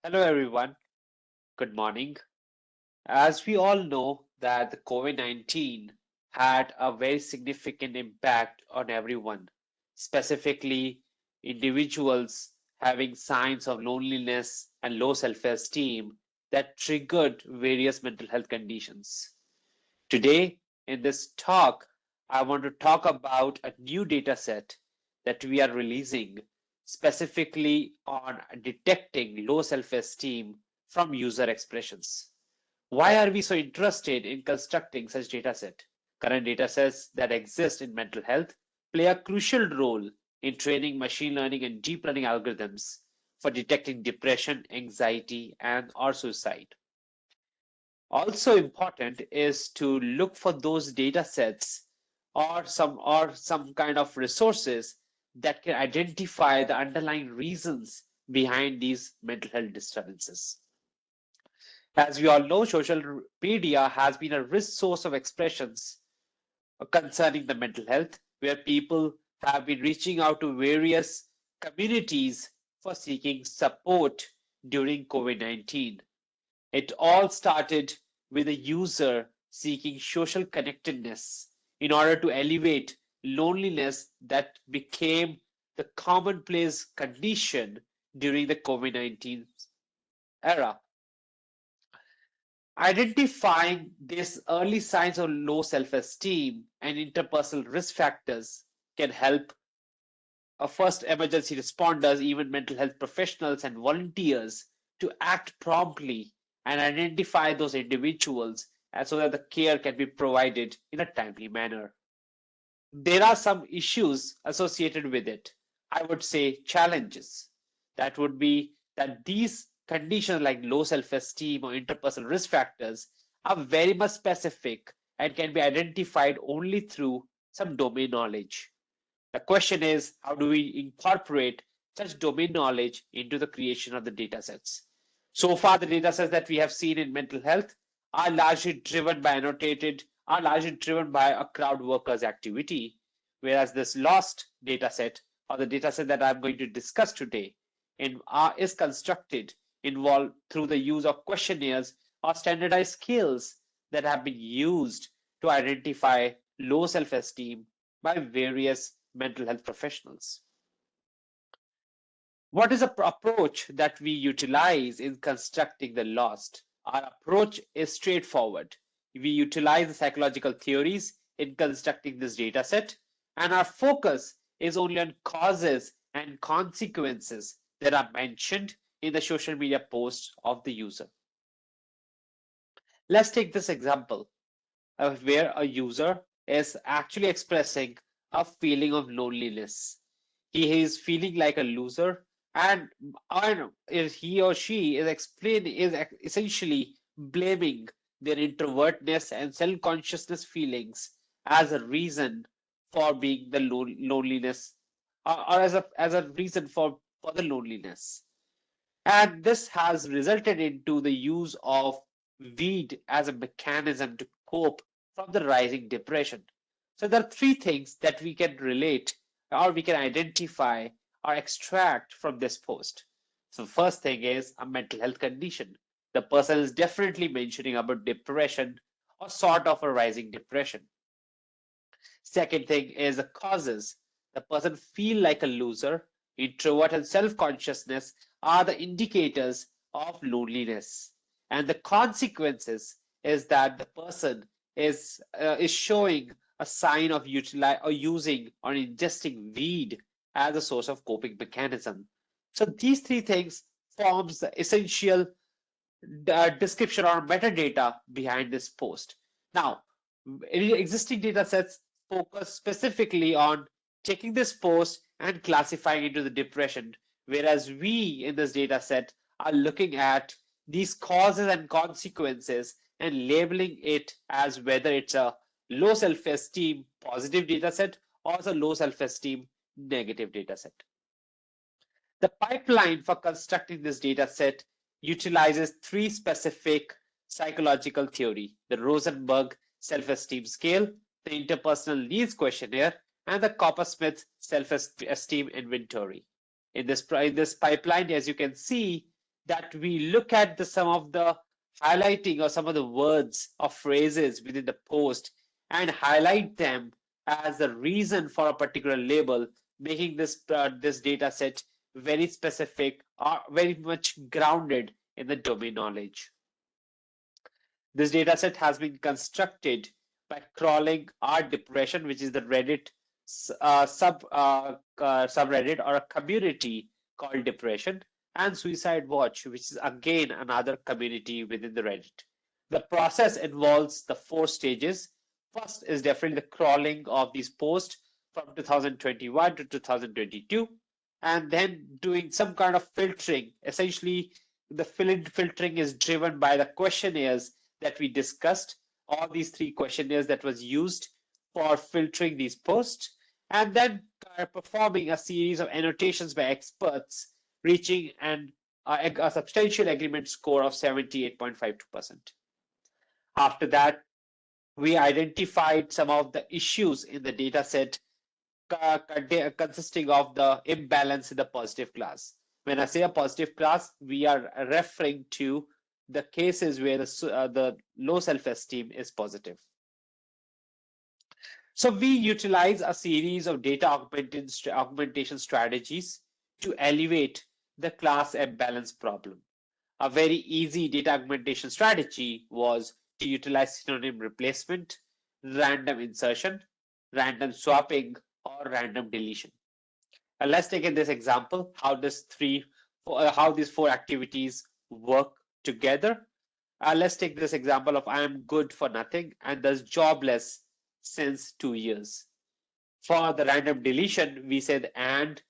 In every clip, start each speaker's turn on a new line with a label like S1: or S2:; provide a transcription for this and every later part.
S1: Hello everyone, good morning. As we all know that the COVID-19 had a very significant impact on everyone, specifically individuals having signs of loneliness and low self-esteem that triggered various mental health conditions. Today, in this talk, I want to talk about a new data set that we are releasing specifically on detecting low self-esteem from user expressions. Why are we so interested in constructing such data set? Current data sets that exist in mental health play a crucial role in training machine learning and deep learning algorithms for detecting depression, anxiety, and or suicide. Also important is to look for those data sets or some kind of resources that can identify the underlying reasons behind these mental health disturbances. As we all know, social media has been a rich source of expressions concerning the mental health, where people have been reaching out to various communities for seeking support during COVID-19. It all started with a user seeking social connectedness in order to elevate loneliness that became the commonplace condition during the COVID-19 era. Identifying these early signs of low self-esteem and interpersonal risk factors can help first emergency responders, even mental health professionals and volunteers to act promptly and identify those individuals so that the care can be provided in a timely manner. There are some issues associated with it. I would say challenges. That would be that these conditions like low self-esteem or interpersonal risk factors are very much specific and can be identified only through some domain knowledge. The question is, how do we incorporate such domain knowledge into the creation of the data sets? So far, the data sets that we have seen in mental health are largely driven by a crowd workers activity, whereas this LoST data set or the data set that I'm going to discuss today is constructed involved through the use of questionnaires or standardized skills that have been used to identify low self-esteem by various mental health professionals. What is the approach that we utilize in constructing the LoST? Our approach is straightforward. We utilize the psychological theories in constructing this data set, and our focus is only on causes and consequences that are mentioned in the social media posts of the user. Let's take this example of where a user is actually expressing a feeling of loneliness. He is feeling like a loser, and he or she is essentially blaming their introvertness and self-consciousness feelings as a reason for being the loneliness, or as a reason for the loneliness. And this has resulted into the use of weed as a mechanism to cope from the rising depression. So there are three things that we can relate or we can identify or extract from this post. So first thing is a mental health condition. The person is definitely mentioning about depression or sort of a rising depression. Second thing is the causes. The person feel like a loser. Introvert and self-consciousness are the indicators of loneliness. And the consequences is that the person is showing a sign of using or ingesting weed as a source of coping mechanism. So these three things forms the essential description or metadata behind this post. Now, existing data sets focus specifically on taking this post and classifying into the depression, whereas we in this data set are looking at these causes and consequences and labeling it as whether it's a low self-esteem positive data set or a low self-esteem negative data set. The pipeline for constructing this data set utilizes three specific psychological theory: the Rosenberg self-esteem scale, the interpersonal needs questionnaire, and the Coppersmith self-esteem inventory. In this pipeline, as you can see, that we look at some of the highlighting or some of the words or phrases within the post and highlight them as a reason for a particular label, making this data set very specific or very much grounded in the domain knowledge. This dataset has been constructed by crawling our depression, which is the Reddit subreddit or a community called depression, and Suicide Watch, which is again another community within the Reddit. The process involves the 4 stages. First is definitely the crawling of these posts from 2021 to 2022, and then doing some kind of filtering. Essentially, the filtering is driven by the questionnaires that we discussed, all these 3 questionnaires that was used for filtering these posts, and then performing a series of annotations by experts, reaching a substantial agreement score of 78.52%. After that, we identified some of the issues in the data set consisting of the imbalance in the positive class. When I say a positive class, we are referring to the cases where the low self-esteem is positive. So we utilize a series of data augmentation strategies to elevate the class imbalance problem. A very easy data augmentation strategy was to utilize synonym replacement, random insertion, random swapping, or random deletion. Let's take in this example how these 4 activities work together. Let's take this example of I am good for nothing and thus jobless since 2 years. For the random deletion, we said and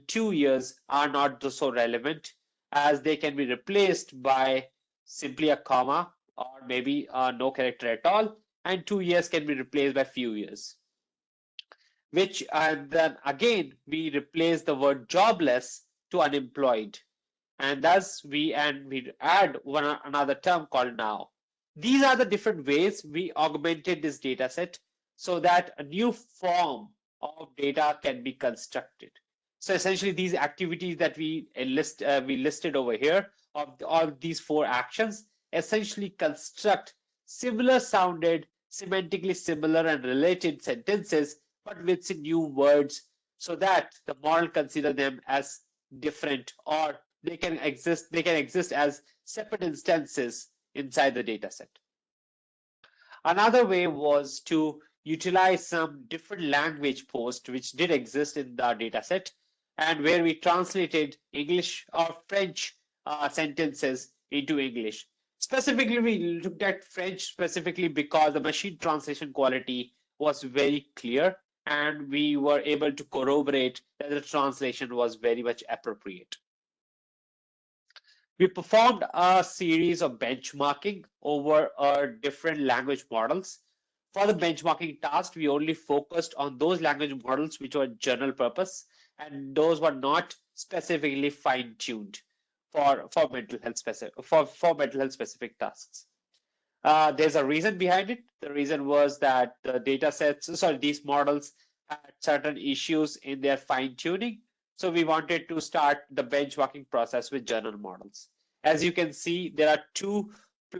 S1: 2 years are not so relevant as they can be replaced by simply a comma or maybe no character at all, and 2 years can be replaced by few years. Which and then again we replace the word jobless to unemployed, and thus we add another term called now. These are the different ways we augmented this data set so that a new form of data can be constructed. So essentially these activities that we listed over here of all these 4 actions essentially construct similar sounded, semantically similar and related sentences but with some new words so that the model consider them as different, or they can exist as separate instances inside the dataset. Another way was to utilize some different language posts which did exist in the dataset and where we translated English or French sentences into English. Specifically, we looked at French specifically because the machine translation quality was very clear and we were able to corroborate that the translation was very much appropriate. We performed a series of benchmarking over different language models. For the benchmarking task, we only focused on those language models which were general purpose and those were not specifically fine-tuned for mental health specific tasks. There's a reason behind it. The reason was that these models had certain issues in their fine tuning. So we wanted to start the benchmarking process with general models. As you can see, there are 2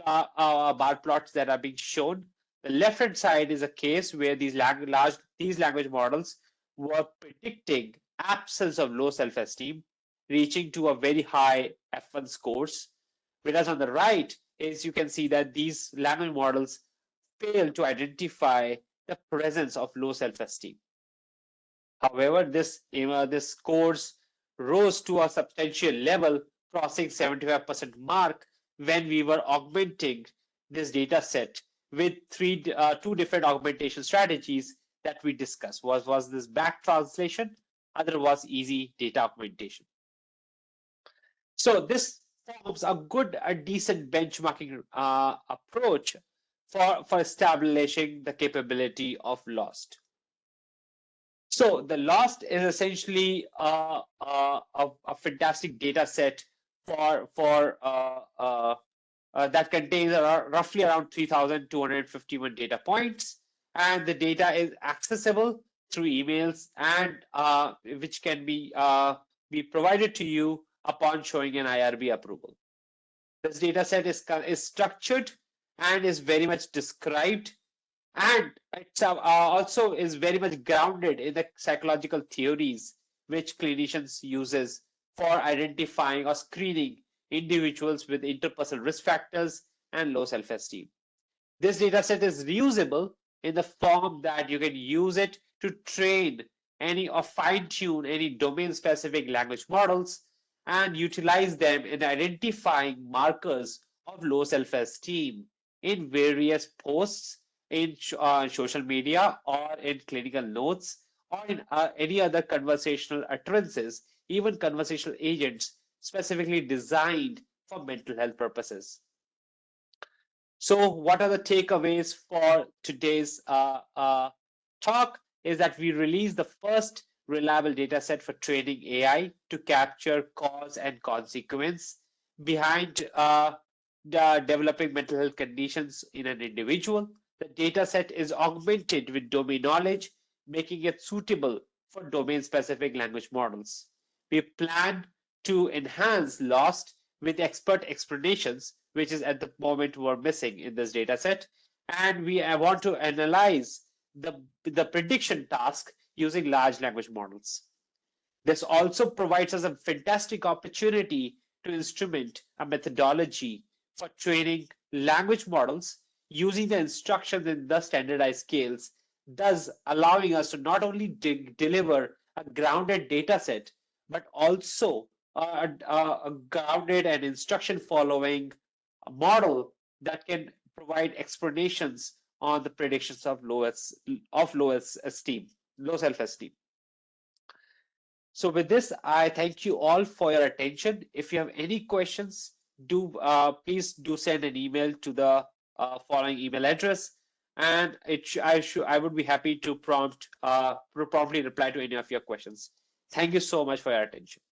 S1: bar plots that are being shown. The left-hand side is a case where these language models were predicting absence of low self-esteem, reaching to a very high F1 scores. Whereas on the right is you can see that these language models fail to identify the presence of low self-esteem. However, this scores rose to a substantial level, crossing 75% mark when we were augmenting this data set with 2 different augmentation strategies that we discussed. Was this back translation, other was easy data augmentation. So this forms a decent benchmarking approach for establishing the capability of LoST. So the LoST is essentially a fantastic data set that contains roughly around 3,251 data points, and the data is accessible through emails and which can be provided to you upon showing an IRB approval. This data set is structured and is very much described, and it also is very much grounded in the psychological theories which clinicians uses for identifying or screening individuals with interpersonal risk factors and low self-esteem. This data set is reusable in the form that you can use it to train any or fine tune any domain specific language models and utilize them in identifying markers of low self esteem in various posts in social media or in clinical notes or in any other conversational utterances, even conversational agents specifically designed for mental health purposes. So, what are the takeaways for today's talk? Is that we release the first reliable data set for training AI to capture cause and consequence behind developing mental health conditions in an individual. The data set is augmented with domain knowledge, making it suitable for domain specific language models. We plan to enhance LoST with expert explanations, which is at the moment we're missing in this data set. And we want to analyze the prediction task using large language models. This also provides us a fantastic opportunity to instrument a methodology for training language models using the instructions in the standardized scales, thus allowing us to not only deliver a grounded data set, but also a grounded and instruction following model that can provide explanations on the predictions of lowest esteem, low self-esteem. So with this, I thank you all for your attention. If you have any questions, please do send an email to the following email address, and I would be happy to promptly reply to any of your questions. Thank you so much for your attention.